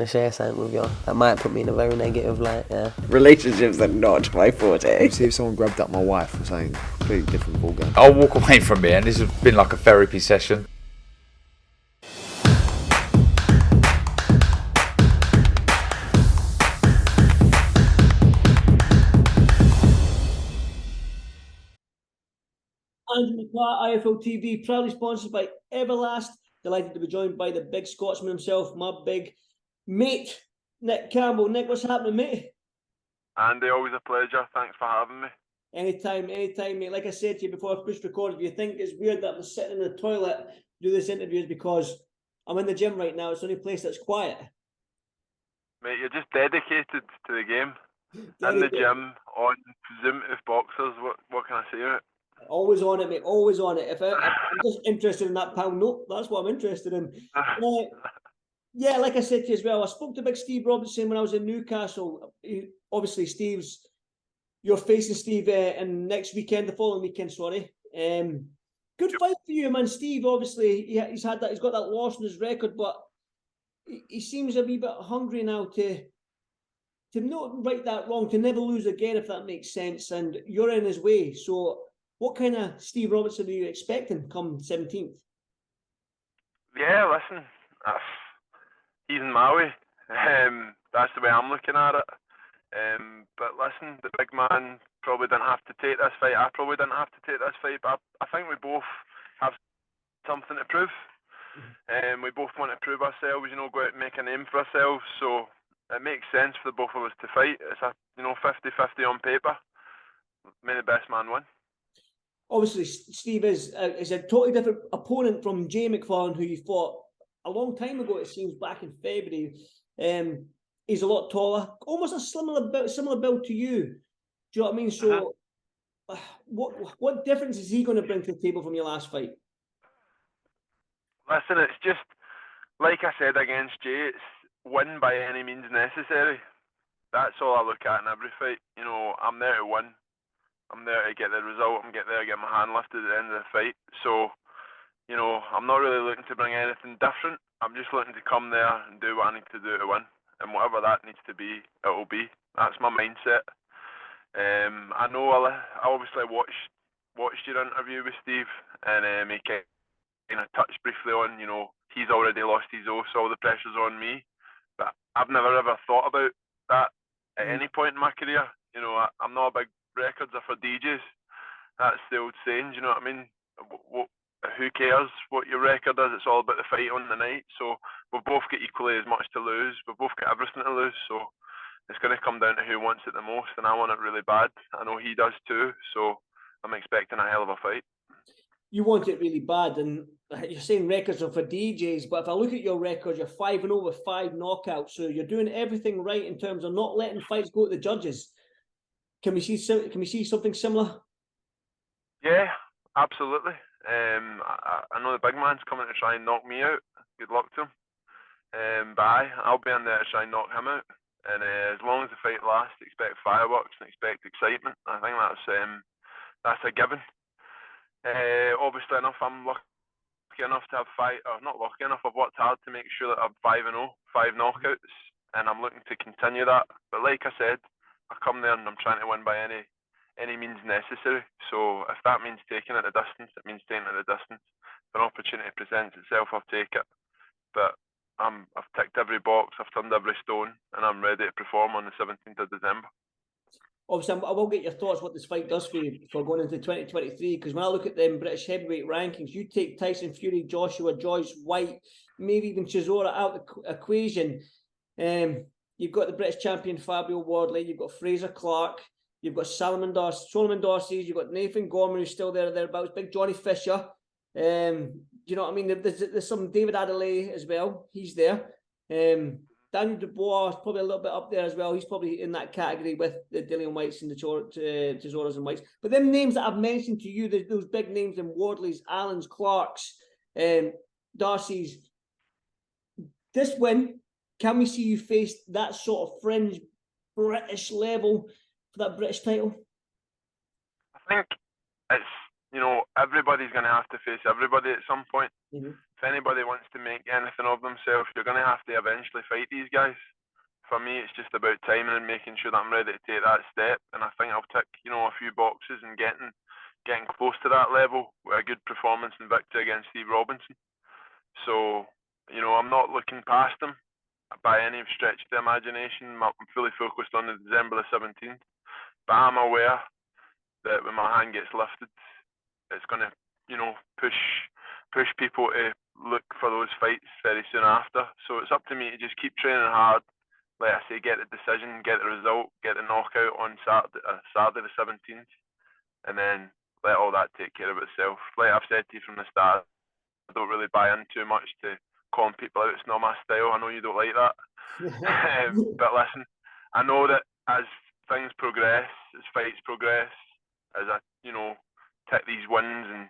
to share something with you. That might put me in a very negative light, yeah. Relationships are not my forte. See if someone grabbed up my wife or something, completely different ballgame. I'll walk away from here, and this has been like a therapy session. And McCART IFL TV, proudly sponsored by Everlast. Delighted to be joined by the big Scotsman himself, my big mate, Nick Campbell. Nick, what's happening, mate? Andy, always a pleasure. Thanks for having me. Anytime, mate. Like I said to you before I pushed record, if you think it's weird that I'm sitting in the toilet to do this interview, is because I'm in the gym right now. It's the only place that's quiet. Mate, you're just dedicated to the game. In the gym, on Zoom with boxers. What can I say, mate? Always on it, mate. Always on it. If I'm just interested in that pound note, that's what I'm interested in. Yeah, like I said to you as well, I spoke to big Steve Robinson when I was in Newcastle. Obviously, you're facing Steve in the following weekend, sorry. Good fight for you, man. Steve, obviously, he's got that loss in his record, but he seems a wee bit hungry now to not right that wrong, to never lose again, if that makes sense. And you're in his way. So what kind of Steve Robinson are you expecting come 17th? Yeah, listen, he's in my way. That's the way I'm looking at it. But listen, the big man probably didn't have to take this fight. I probably didn't have to take this fight, but I think we both have something to prove. We both want to prove ourselves, go out and make a name for ourselves. So it makes sense for the both of us to fight. It's a 50-50 on paper. May the best man win. Obviously, Steve is a totally different opponent from Jay McFarlane, who you fought a long time ago, it seems, back in February. He's a lot taller, almost a similar build to you. Do you know what I mean? So, what difference is he going to bring to the table from your last fight? Listen, it's just, like I said against Jay, it's win by any means necessary. That's all I look at in every fight. I'm there to win. I'm there to get the result. I'm there to get my hand lifted at the end of the fight. So, I'm not really looking to bring anything different. I'm just looking to come there and do what I need to do to win. And whatever that needs to be, it will be. That's my mindset. I know I obviously watched your interview with Steve, and he kind of touched briefly on, he's already lost his oath, so all the pressure's on me. But I've never ever thought about that at any point in my career. I'm not a big records are for DJs. That's the old saying, you know what I mean? Who cares what your record is? It's all about the fight on the night. So we've both got equally as much to lose. We've both got everything to lose. So it's going to come down to who wants it the most, and I want it really bad. I know he does too. So I'm expecting a hell of a fight. You want it really bad, and you're saying records are for DJs, but if I look at your record, you're 5-0 with 5 knockouts. So you're doing everything right in terms of not letting fights go to the judges. Can we see something similar? Yeah, absolutely. I know the big man's coming to try and knock me out. Good luck to him. But I'll be in there to try and knock him out. And as long as the fight lasts, expect fireworks and expect excitement. I think that's a given. Obviously enough, I'm lucky enough to have not lucky enough. I've worked hard to make sure that I'm 5-0, 5 knockouts, and I'm looking to continue that. But like I said, I come there and I'm trying to win by any means necessary. So if that means taking it the distance, it means taking it the distance. If an opportunity presents itself, I'll take it. But I've ticked every box, I've turned every stone, and I'm ready to perform on the 17th of December. Obviously, I will get your thoughts what this fight does for you for going into 2023, because when I look at them British heavyweight rankings, you take Tyson Fury, Joshua, Joyce, White, maybe even Chisora out of the equation. You've got the British champion Fabio Wardley, you've got Fraser Clark, you've got Solomon Dorsey, you've got Nathan Gorman, who's still thereabouts, Big Johnny Fisher. You know what I mean? There's some David Adelaide as well. He's there. Daniel Dubois is probably a little bit up there as well. He's probably in that category with the Dillian Whites and the Chisoras and Whites. But them names that I've mentioned to you, those big names in Wardleys, Allens, Clarks, Darcy's. This win, can we see you face that sort of fringe British level for that British title? I think it's, everybody's going to have to face everybody at some point. Mm-hmm. if anybody wants to make anything of themselves, you're going to have to eventually fight these guys. For me, it's just about timing and making sure that I'm ready to take that step. And I think I'll tick, a few boxes and getting close to that level with a good performance and victory against Steve Robinson. So, I'm not looking past him by any stretch of the imagination. I'm fully focused on the December the 17th. But I'm aware that when my hand gets lifted, it's going to, push people to look for those fights very soon after. So it's up to me to just keep training hard. Like I say, get the decision, get the result, get the knockout on Saturday the 17th, and then let all that take care of itself. Like I've said to you from the start, I don't really buy in too much to calling people out. It's not my style. I know you don't like that. But listen, I know that as things progress, as fights progress, as I, take these wins and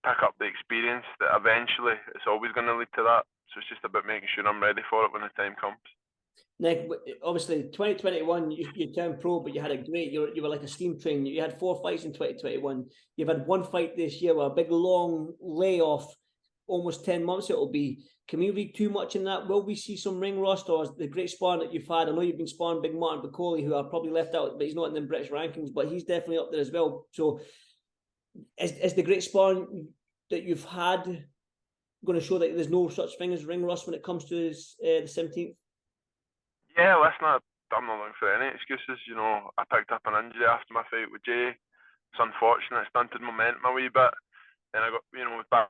pick up the experience, that eventually it's always going to lead to that. So it's just about making sure I'm ready for it when the time comes. Nick, obviously 2021 you turned pro, but you had a great, you were like a steam train. You had 4 fights in 2021. You've had 1 fight this year with a big long layoff, almost 10 months it will be. Can we read too much in that? Will we see some ring rust, or the great sparring that you've had? I know you've been sparring big Martin Bacoli, who I probably left out, but he's not in the British rankings, but he's definitely up there as well. So is the great sparring that you've had going to show that there's no such thing as ring rust when it comes to the 17th? Yeah, listen, I'm not looking for any excuses. I picked up an injury after my fight with Jay. It's unfortunate. It stunted momentum a wee bit. Then I got, was back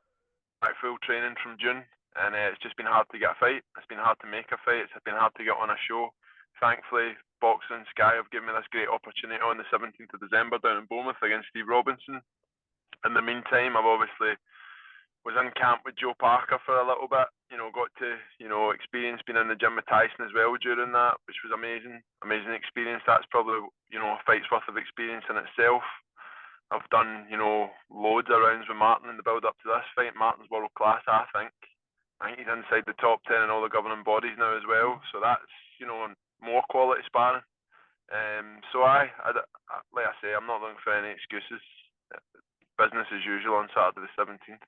full training from June. And it's just been hard to get a fight. It's been hard to make a fight. It's been hard to get on a show. Thankfully, Boxing and Sky have given me this great opportunity on the 17th of December down in Bournemouth against Steve Robinson. In the meantime, I've obviously was in camp with Joe Parker for a little bit, got to, experience being in the gym with Tyson as well during that, which was amazing experience. That's probably, a fight's worth of experience in itself. I've done, loads of rounds with Martin in the build up to this fight. Martin's world class, I think. I think he's inside the top 10 in all the governing bodies now as well. So that's, more quality sparring. So like I say, I'm not looking for any excuses. Business as usual on Saturday the 17th.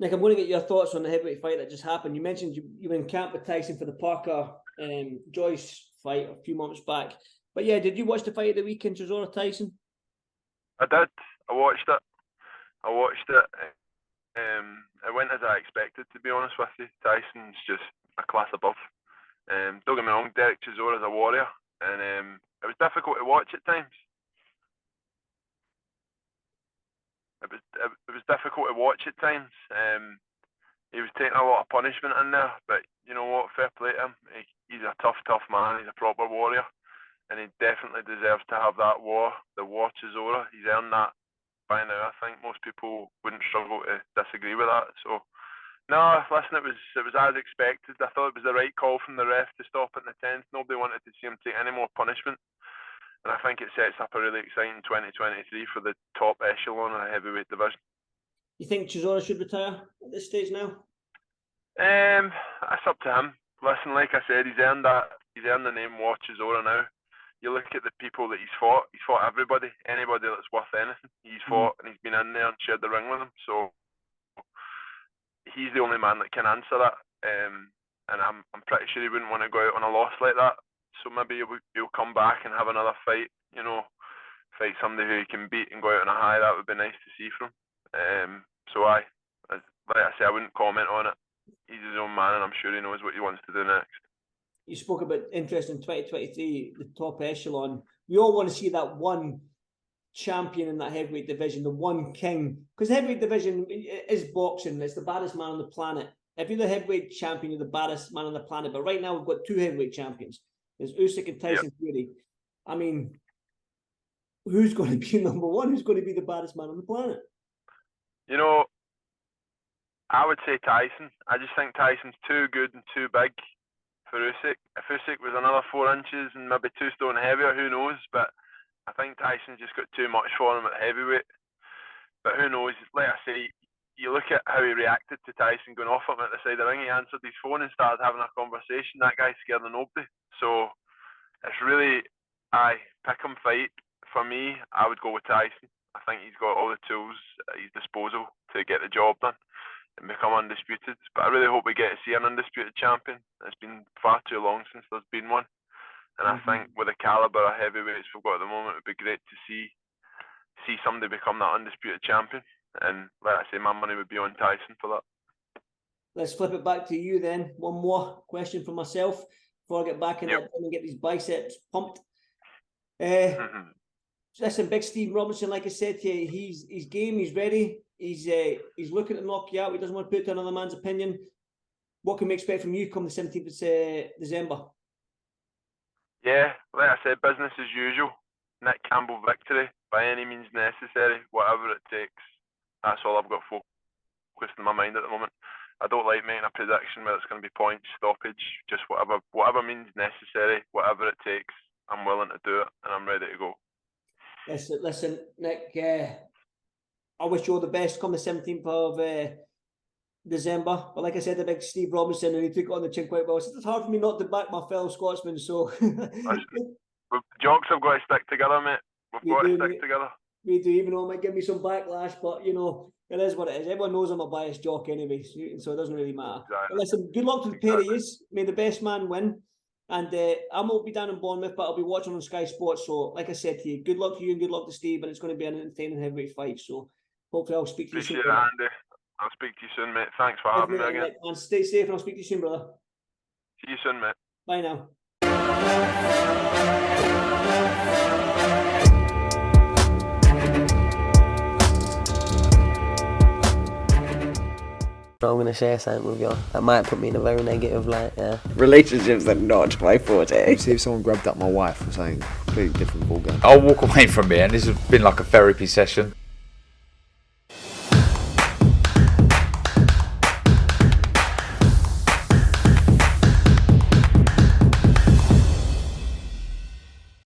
Nick, I'm going to get your thoughts on the heavyweight fight that just happened. You mentioned you were in camp with Tyson for the Parker Joyce fight a few months back. But yeah, did you watch the fight of the weekend, Chisora Tyson? I did. I watched it. It went as I expected, to be honest with you. Tyson's just a class above. Don't get me wrong, Derek Chisora's a warrior. And it was difficult to watch at times. It was difficult to watch at times. He was taking a lot of punishment in there, but you know what? Fair play to him. He's a tough man. He's a proper warrior, and he definitely deserves to have that war. The war Chisora. He's earned that by now. I think most people wouldn't struggle to disagree with that. So, no, listen, it was as expected. I thought it was the right call from the ref to stop it in the 10th. Nobody wanted to see him take any more punishment. And I think it sets up a really exciting 2023 for the top echelon of the heavyweight division. You think Chisora should retire at this stage now? That's up to him. Listen, like I said, he's earned the name War Chisora now. You look at the people that he's fought everybody, anybody that's worth anything. He's fought and he's been in there and shared the ring with them. So he's the only man that can answer that. And I'm pretty sure he wouldn't want to go out on a loss like that. So maybe he'll come back and have another fight, fight somebody who he can beat and go out on a high. That would be nice to see from him. Like I say, I wouldn't comment on it. He's his own man and I'm sure he knows what he wants to do next. You spoke about interest in 2023, the top echelon. We all want to see that one champion in that heavyweight division, the one king. Because the heavyweight division is boxing. It's the baddest man on the planet. If you're the heavyweight champion, you're the baddest man on the planet. But right now, we've got 2 heavyweight champions. There's Usyk and Tyson Fury. I mean, who's going to be number one? Who's going to be the baddest man on the planet? I would say Tyson. I just think Tyson's too good and too big for Usyk. If Usyk was another 4 inches and maybe 2 stone heavier, who knows? But I think Tyson's just got too much for him at heavyweight. But who knows? Like I say, you look at how he reacted to Tyson going off him at the side of the ring. He answered his phone and started having a conversation. That guy's scared of nobody. So it's really, pick him fight. For me, I would go with Tyson. I think he's got all the tools at his disposal to get the job done. and become undisputed. But I really hope we get to see an undisputed champion. It's been far too long since there's been one. And I think with the calibre of heavyweights we've got at the moment, it would be great to see somebody become that undisputed champion. And like I say, my money would be on Tyson for that. Let's flip it back to you then. One more question for myself before I get back in that gym and get these biceps pumped. Listen, Big Steve Robinson, like I said to you, he's game, he's ready, he's looking to knock you out. He doesn't want to put it to another man's opinion. What can we expect from you come the 17th of December? Yeah, like I said, business as usual. Nick Campbell victory by any means necessary, whatever it takes. That's all I've got focused in my mind at the moment. I don't like making a prediction whether it's going to be points, stoppage, just whatever means necessary, whatever it takes. I'm willing to do it, and I'm ready to go. Listen, Nick, I wish you all the best come the 17th of December. But like I said, the Big Steve Robinson, and he took it on the chin quite well. It's hard for me not to back my fellow Scotsman, so... Jocks have got to stick together, mate. We've got to stick together. We do, even though it might give me some backlash, but, you know, it is what it is. Everyone knows I'm a biased jock anyway, so it doesn't really matter. Exactly. But listen, good luck to the pair of yous. May the best man win. And I won't be down in Bournemouth, but I'll be watching on Sky Sports. So, like I said to you, good luck to you and good luck to Steve. And it's going to be an entertaining heavyweight fight. So, hopefully, I'll speak to you soon. Appreciate it, Andy. I'll speak to you soon, mate. Thanks for having me again. And stay safe, and I'll speak to you soon, brother. See you soon, mate. Bye now. I'm going to share something with you. That might put me in a very negative light, yeah. Relationships are not my forte. See if someone grabbed up my wife or something completely different ballgame. I'll walk away from it, and this has been like a therapy session.